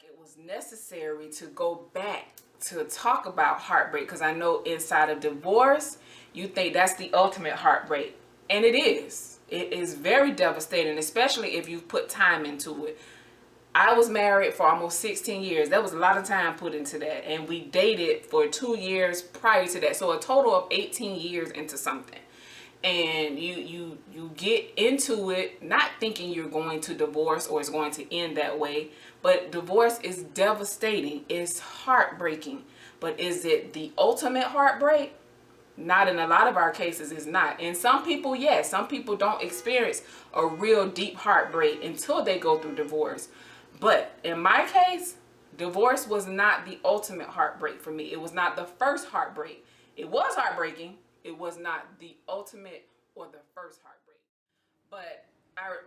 it was necessary to go back to talk about heartbreak, because I know inside of divorce, you think that's the ultimate heartbreak. And it is. It is very devastating, especially if you've put time into it. I was married for almost 16 years. That was a lot of time put into that. And we dated for 2 years prior to that. So a total of 18 years into something. And you get into it not thinking you're going to divorce or it's going to end that way. But divorce is devastating. It's heartbreaking. But is it the ultimate heartbreak? Not in a lot of our cases, it's not. And some people, yes, some people don't experience a real deep heartbreak until they go through divorce. But in my case, divorce was not the ultimate heartbreak for me. It was not the first heartbreak. It was heartbreaking. It was not the ultimate or the first heartbreak. But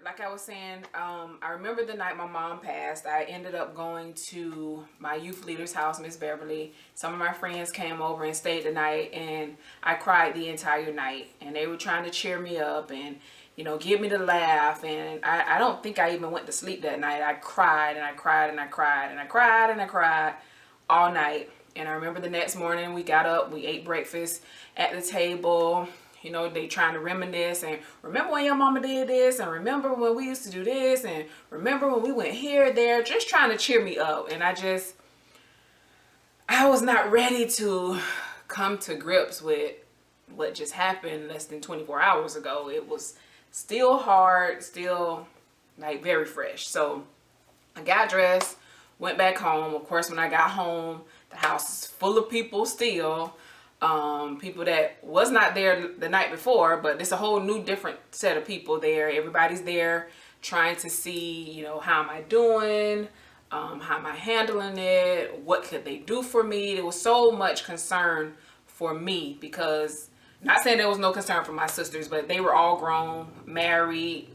like I was saying, I remember the night my mom passed. I ended up going to my youth leader's house, Miss Beverly. Some of my friends came over and stayed the night, and I cried the entire night. And they were trying to cheer me up and, you know, get me to laugh. And I don't think I even went to sleep that night. I cried and I cried and I cried and I cried and I cried all night. And I remember the next morning we got up, we ate breakfast at the table. You know, they trying to reminisce and remember when your mama did this, and remember when we used to do this, and remember when we went here, there, just trying to cheer me up. And I was not ready to come to grips with what just happened less than 24 hours ago. It was still hard, still like very fresh. So I got dressed, went back home. Of course, when I got home, the house is full of people still. People that was not there the night before, but it's a whole new different set of people there. Everybody's there trying to see, you know, how am I doing? How am I handling it? What could they do for me? There was so much concern for me, because not saying there was no concern for my sisters, but they were all grown, married,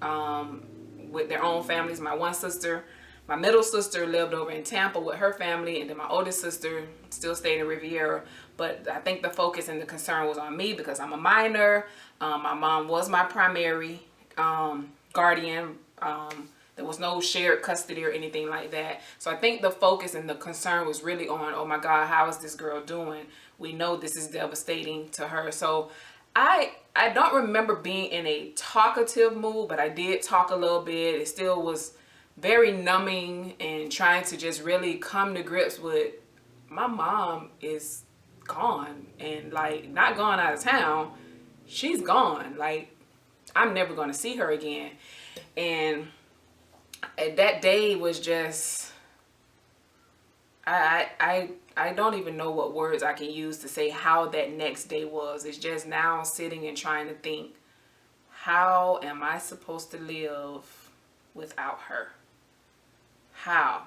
with their own families. My one sister, my middle sister, lived over in Tampa with her family, and then my oldest sister still stayed in Riviera. But I think the focus and the concern was on me because I'm a minor. My mom was my primary guardian. There was no shared custody or anything like that. So I think the focus and the concern was really on, oh my God, how is this girl doing? We know this is devastating to her. So I don't remember being in a talkative mood, but I did talk a little bit. It still was very numbing, and trying to just really come to grips with my mom is gone, and like not gone out of town. She's gone. Like I'm never going to see her again. And that day was just, I don't even know what words I can use to say how that next day was. It's just now sitting and trying to think, how am I supposed to live without her? How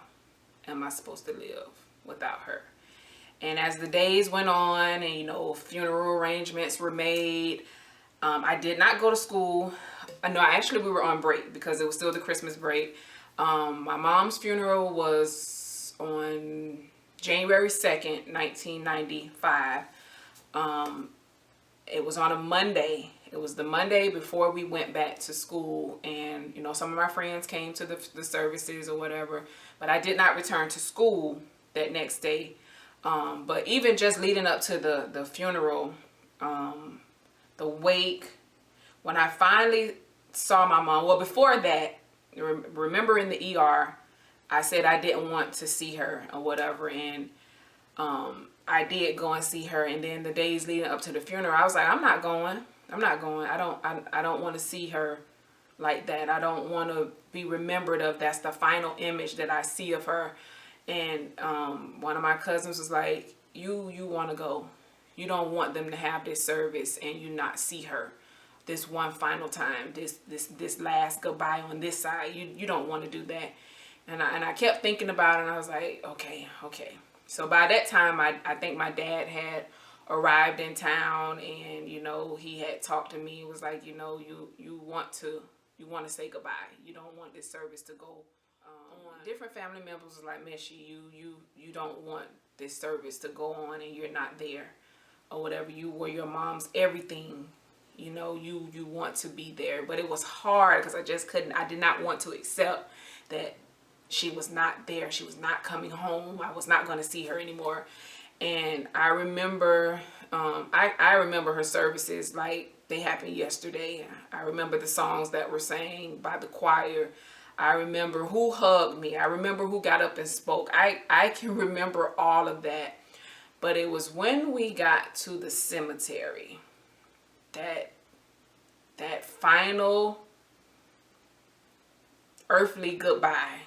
am I supposed to live without her? And as the days went on, and you know, funeral arrangements were made, I did not go to school. No, actually we were on break because it was still the Christmas break. My mom's funeral was on January 2nd, 1995. It was on a Monday. It was the Monday before we went back to school, and you know, some of my friends came to the services or whatever, but I did not return to school that next day. But even just leading up to the funeral, the wake, when I finally saw my mom, well, before that, remember in the ER, I said I didn't want to see her or whatever, and I did go and see her. And then the days leading up to the funeral, I was like, I'm not going. I don't want to see her like that. I don't want to be remembered of that's the final image that I see of her. And one of my cousins was like, you want to go. You don't want them to have this service and you not see her this one final time, this last goodbye on this side. You don't want to do that. And I kept thinking about it, and I was like, okay. So by that time, I think my dad had arrived in town, and you know, he had talked to me. It was like, you know, you want to say goodbye. You don't want this service to go on. Different family members was like, Mishy, you don't want this service to go on and you're not there or whatever. You were your mom's everything. You know, you want to be there. But it was hard because I just couldn't. I did not want to accept that she was not there. She was not coming home. I was not going to see her anymore. And I remember, I remember her services like they happened yesterday. I remember the songs that were sang by the choir. I remember who hugged me. I remember who got up and spoke. I can remember all of that. But it was when we got to the cemetery that final earthly goodbye,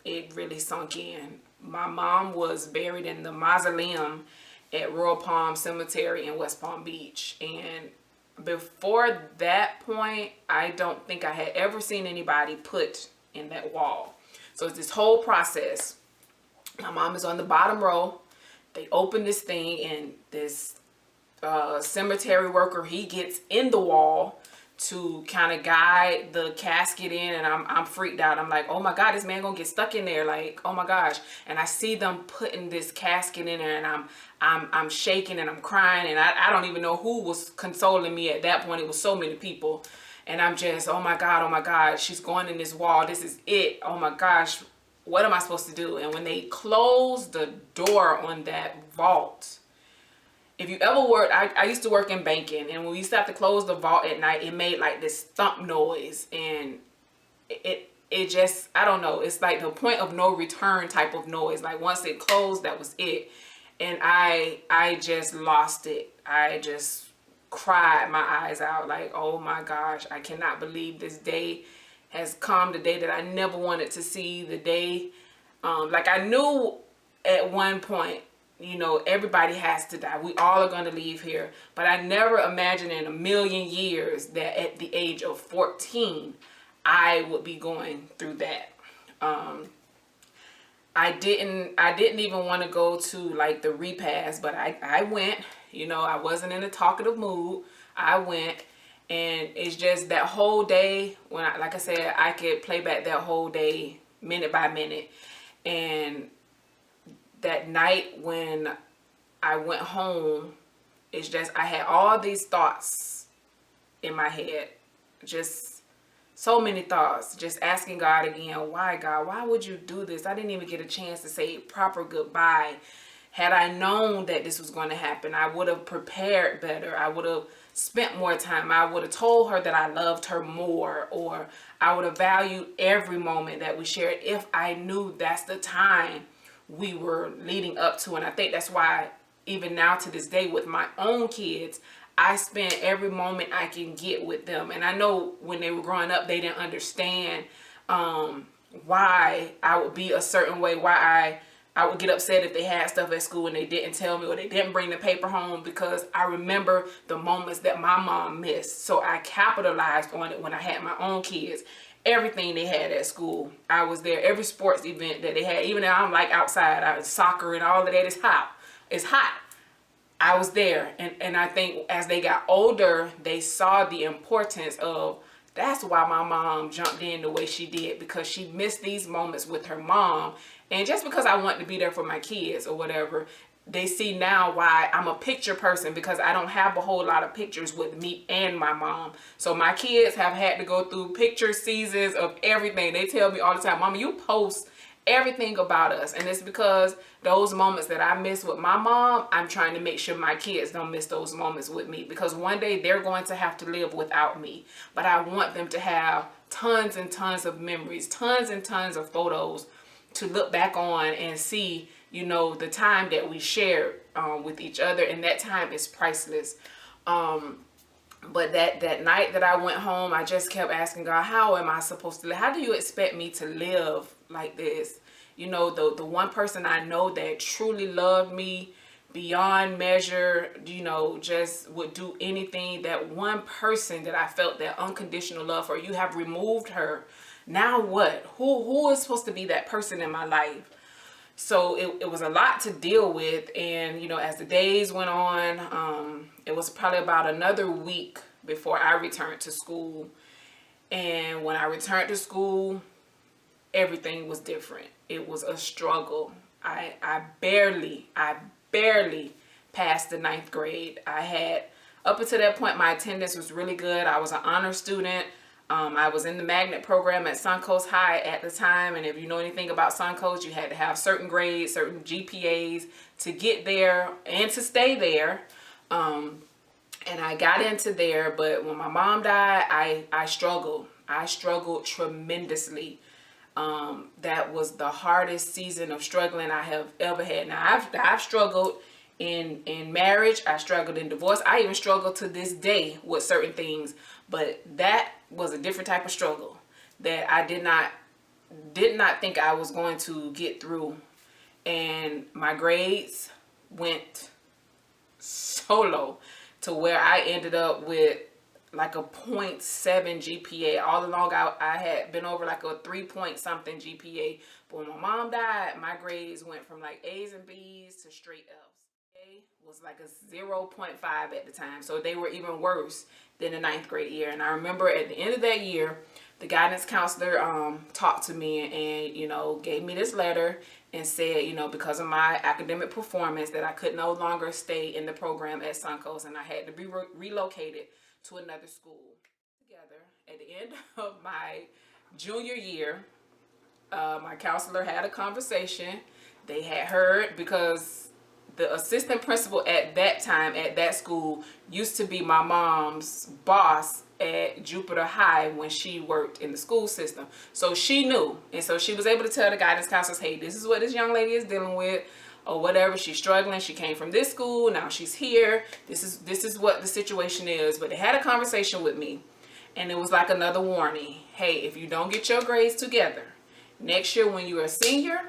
it really sunk in. My mom was buried in the mausoleum at Royal Palm Cemetery in West Palm Beach. And before that point, I don't think I had ever seen anybody put in that wall. So it's this whole process. My mom is on the bottom row. They open this thing, and this cemetery worker, he gets in the wall to kind of guide the casket in, and I'm freaked out. I'm like, oh my God, this man gonna get stuck in there, like, oh my gosh. And I see them putting this casket in there, and I'm shaking and I'm crying, and I don't even know who was consoling me at that point. It was so many people, and I'm just, oh my God, she's going in this wall, this is it, oh my gosh, what am I supposed to do? And when they closed the door on that vault, if you ever worked, I used to work in banking, and when we used to have to close the vault at night, it made like this thump noise, and it just, I don't know, it's like the point of no return type of noise. Like once it closed, that was it. And I just lost it. I just cried my eyes out, like, oh my gosh, I cannot believe this day has come, the day that I never wanted to see, the day, like I knew at one point, you know, everybody has to die. We all are going to leave here. But I never imagined in a million years that at the age of 14, I would be going through that. I didn't even want to go to like the repast, but I went. You know, I wasn't in a talkative mood. I went, and it's just that whole day when like I said, I could play back that whole day minute by minute. And that night when I went home, it's just, I had all these thoughts in my head, just so many thoughts, just asking God again, why God, why would you do this? I didn't even get a chance to say proper goodbye. Had I known that this was going to happen, I would have prepared better. I would have spent more time. I would have told her that I loved her more, or I would have valued every moment that we shared if I knew that's the time we were leading up to. And I think that's why even now to this day with my own kids, I spend every moment I can get with them. And I know when they were growing up, they didn't understand why I would be a certain way, why I would get upset if they had stuff at school and they didn't tell me, or they didn't bring the paper home, because I remember the moments that my mom missed. So I capitalized on it when I had my own kids. Everything they had at school, I was there. Every sports event that they had, even though I'm like outside, soccer and all of that is hot. It's hot. I was there. And I think as they got older, they saw the importance of, that's why my mom jumped in the way she did, because she missed these moments with her mom. And just because I want to be there for my kids or whatever, they see now why I'm a picture person, because I don't have a whole lot of pictures with me and my mom. So my kids have had to go through picture seasons of everything. They tell me all the time, Mama, you post everything about us. And it's because those moments that I miss with my mom, I'm trying to make sure my kids don't miss those moments with me, because one day they're going to have to live without me. But I want them to have tons and tons of memories, tons and tons of photos to look back on and see, you know, the time that we shared with each other. And that time is priceless. But that night that I went home, I just kept asking God, how am I supposed to live? How do you expect me to live like this? You know, the one person I know that truly loved me beyond measure, you know, just would do anything. That one person that I felt that unconditional love for, you have removed her. Now what? Who is supposed to be that person in my life? So it was a lot to deal with. And, you know, as the days went on, it was probably about another week before I returned to school. And when I returned to school, everything was different. It was a struggle. I barely passed the 9th grade. I had, up until that point, my attendance was really good. I was an honor student. I was in the magnet program at Suncoast High at the time, and if you know anything about Suncoast, you had to have certain grades, certain GPAs to get there and to stay there. And I got into there, but when my mom died, I struggled. I struggled tremendously. That was the hardest season of struggling I have ever had. Now I've struggled in marriage. I struggled in divorce. I even struggle to this day with certain things, but that was a different type of struggle that I did not think I was going to get through. And my grades went so low to where I ended up with like a 0.7 GPA. All along I had been over like a 3 point something GPA. But when my mom died, my grades went from like A's and B's to straight F's. A was like a 0.5 at the time. So they were even worse than the 9th grade year. And I remember at the end of that year, the guidance counselor talked to me and, you know, gave me this letter and said, you know, because of my academic performance that I could no longer stay in the program at Suncoast and I had to be relocated to another school. Together at the end of my junior year, my counselor had a conversation. They had heard, because the assistant principal at that time at that school used to be my mom's boss at Jupiter High when she worked in the school system. So she knew. And so she was able to tell the guidance counselors, hey, this is what this young lady is dealing with or whatever. She's struggling. She came from this school. Now she's here. This is what the situation is. But they had a conversation with me and it was like another warning. Hey, if you don't get your grades together, next year when you're a senior,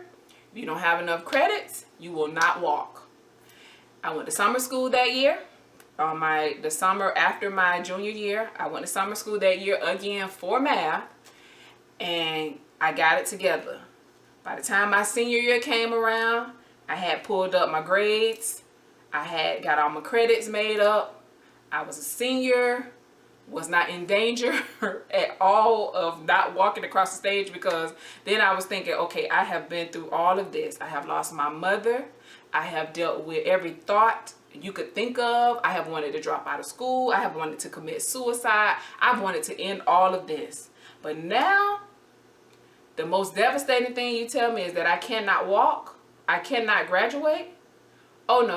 if you don't have enough credits, you will not walk. I went to summer school that year. The summer after my junior year, I went to summer school that year again for math, and I got it together. By the time my senior year came around, I had pulled up my grades. I had got all my credits made up. I was a senior, was not in danger at all of not walking across the stage, because then I was thinking, okay, I have been through all of this. I have lost my mother. I have dealt with every thought you could think of. I have wanted to drop out of school. I have wanted to commit suicide. I've wanted to end all of this. But now, the most devastating thing you tell me is that I cannot walk. I cannot graduate. Oh, no.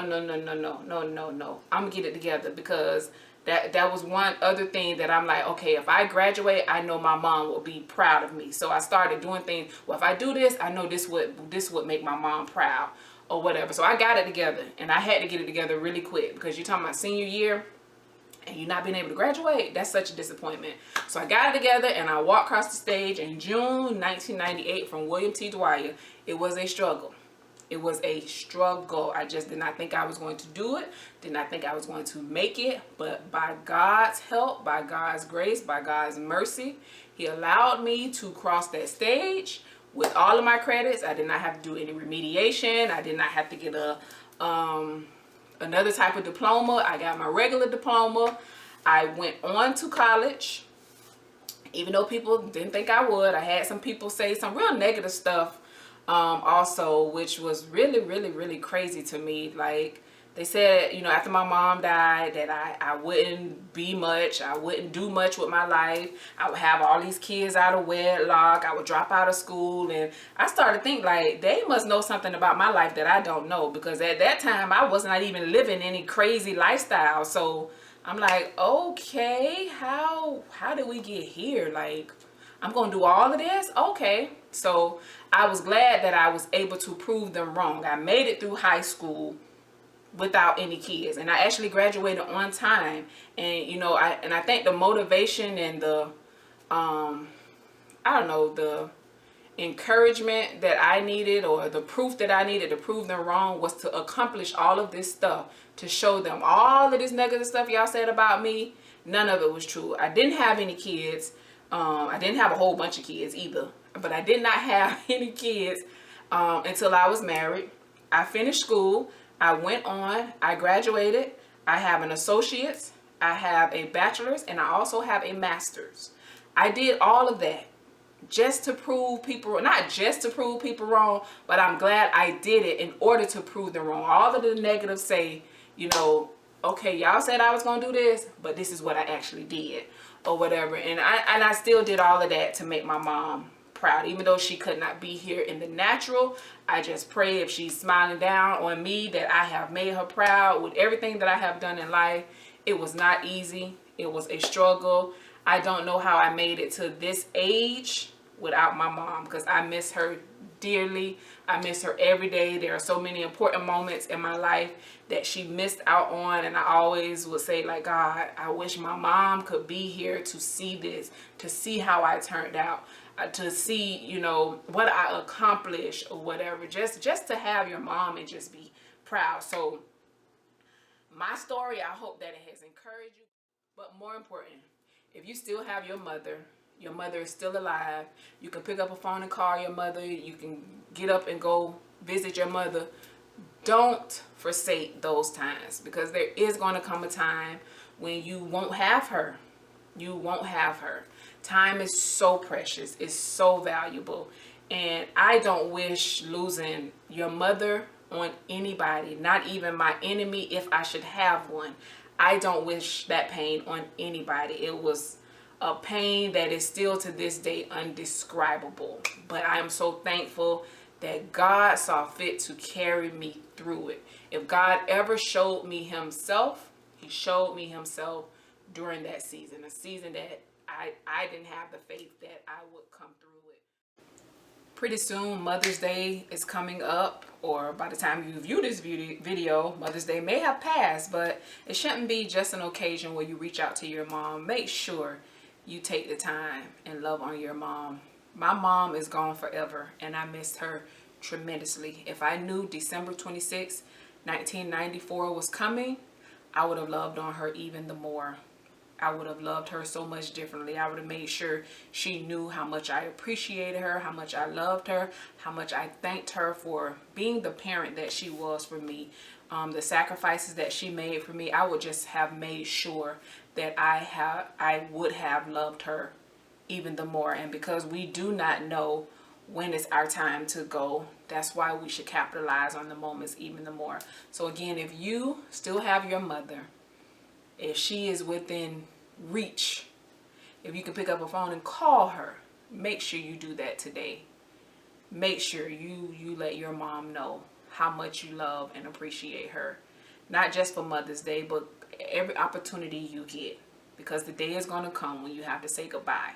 I'm going to get it together, because that was one other thing that I'm like, okay, if I graduate, I know my mom will be proud of me. So I started doing things. Well, if I do this, I know this would make my mom proud or whatever. So I got it together, and I had to get it together really quick, because you're talking about senior year and you're not being able to graduate. That's such a disappointment. So I got it together and I walked across the stage in June 1998 from William T. Dwyer. It was a struggle. It was a struggle. I just did not think I was going to do it. Did not think I was going to make it. But by God's help, by God's grace, by God's mercy, He allowed me to cross that stage with all of my credits. I did not have to do any remediation. I did not have to get another type of diploma. I got my regular diploma. I went on to college, even though people didn't think I would. I had some people say some real negative stuff also, which was really crazy to me. Like, they said, you know, after my mom died, that I wouldn't be much. I wouldn't do much with my life. I would have all these kids out of wedlock. I would drop out of school. And I started to think, like, they must know something about my life that I don't know. Because at that time, I was not even living any crazy lifestyle. So I'm like, okay, how did we get here? Like, I'm going to do all of this? Okay. So I was glad that I was able to prove them wrong. I made it through high school without any kids, and I actually graduated on time. And you know, I think the motivation and the I don't know, the encouragement that I needed, or the proof that I needed to prove them wrong, was to accomplish all of this stuff, to show them all of this negative stuff y'all said about me, none of it was true. I didn't have any kids. I didn't have a whole bunch of kids either, but I did not have any kids until I was married. I finished school. I went on, I graduated, I have an associate's, I have a bachelor's, and I also have a master's. I did all of that just to prove people, not just to prove people wrong, but I'm glad I did it in order to prove them wrong. All of the negatives say, you know, okay, y'all said I was gonna do this, but this is what I actually did, or whatever. And I still did all of that to make my mom proud, even though she could not be here in the natural. I just pray if she's smiling down on me that I have made her proud with everything that I have done in life. It was not easy. It was a struggle. I don't know how I made it to this age without my mom, because I miss her dearly. I miss her every day. There are so many important moments in my life that she missed out on, and I always would say, like, God, I wish my mom could be here to see this, to see how I turned out, to see, you know, what I accomplished or whatever. Just to have your mom and just be proud. So my story, I hope that it has encouraged you. But more important, if you still have your mother is still alive, you can pick up a phone and call your mother, you can get up and go visit your mother. Don't forsake those times, because there is going to come a time when you won't have her. You won't have her. Time is so precious. It's so valuable. And I don't wish losing your mother on anybody, not even my enemy if I should have one. I don't wish that pain on anybody. It was a pain that is still to this day undescribable. But I am so thankful that God saw fit to carry me through it. If God ever showed me himself, he showed me himself during that season, a season that I didn't have the faith that I would come through it. Pretty soon, Mother's Day is coming up, or by the time you view this video, Mother's Day may have passed, but it shouldn't be just an occasion where you reach out to your mom. Make sure you take the time and love on your mom. My mom is gone forever, and I missed her tremendously. If I knew December 26, 1994 was coming, I would have loved on her even the more. I would have loved her so much differently. I would have made sure she knew how much I appreciated her, how much I loved her, how much I thanked her for being the parent that she was for me. The sacrifices that she made for me, I would just have made sure that I would have loved her even the more. And because we do not know when it's our time to go, that's why we should capitalize on the moments even the more. So again, if you still have your mother, if she is within reach, if you can pick up a phone and call her, make sure you do that today. Make sure you let your mom know how much you love and appreciate her. Not just for Mother's Day, but every opportunity you get. Because the day is going to come when you have to say goodbye.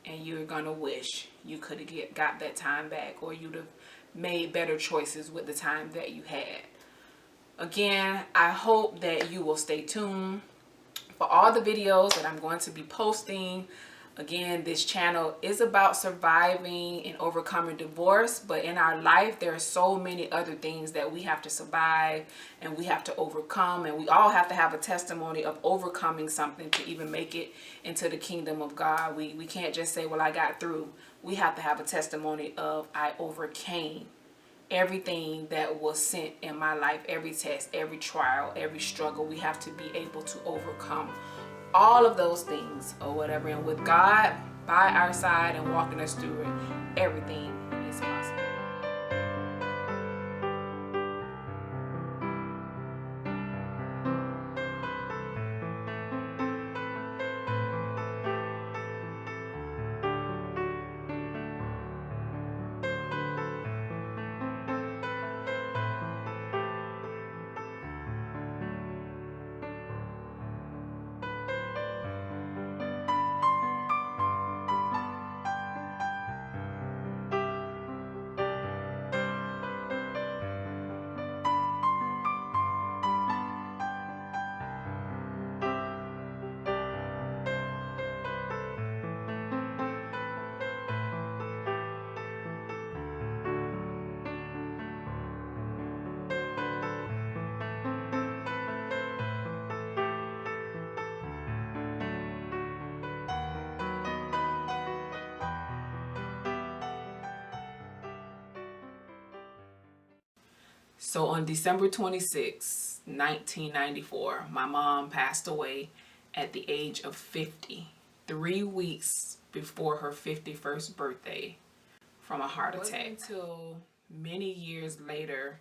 And you're going to wish you could have got that time back, or you'd have made better choices with the time that you had. Again, I hope that you will stay tuned for all the videos that I'm going to be posting. Again, this channel is about surviving and overcoming divorce, but in our life there are so many other things that we have to survive and we have to overcome, and we all have to have a testimony of overcoming something to even make it into the kingdom of God. We can't just say, well, I got through. We have to have a testimony of I overcame everything that was sent in my life, every test, every trial, every struggle. We have to be able to overcome all of those things or whatever. And with God by our side and walking us through it, everything is possible. So on December 26, 1994, my mom passed away at the age of 50, 3 weeks before her 51st birthday from a heart attack. It wasn't until many years later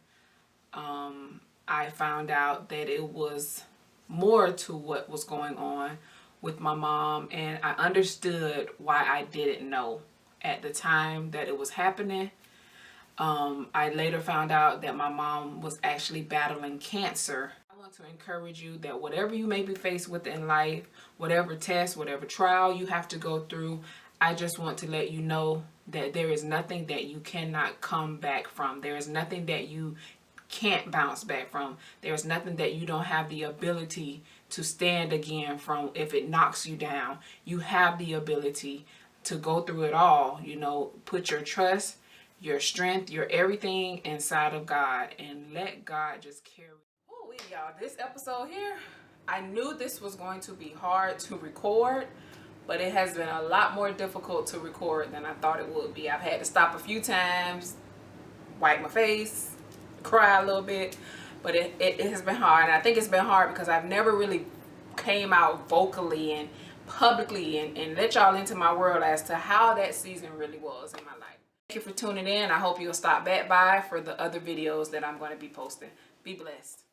I found out that it was more to what was going on with my mom, and I understood why I didn't know at the time that it was happening. I later found out that my mom was actually battling cancer. I want to encourage you that whatever you may be faced with in life, whatever test, whatever trial you have to go through, I just want to let you know that there is nothing that you cannot come back from. There is nothing that you can't bounce back from. There's nothing that you don't have the ability to stand again from if it knocks you down. You have the ability to go through it all. You know, put your trust, your strength, your everything inside of God and let God just carry. Oh, y'all, this episode here, I knew this was going to be hard to record, but it has been a lot more difficult to record than I thought it would be. I've had to stop a few times, wipe my face, cry a little bit, but it has been hard. And I think it's been hard because I've never really came out vocally and publicly and let y'all into my world as to how that season really was in my life. Thank you for tuning in. I hope you'll stop back by for the other videos that I'm going to be posting. Be blessed.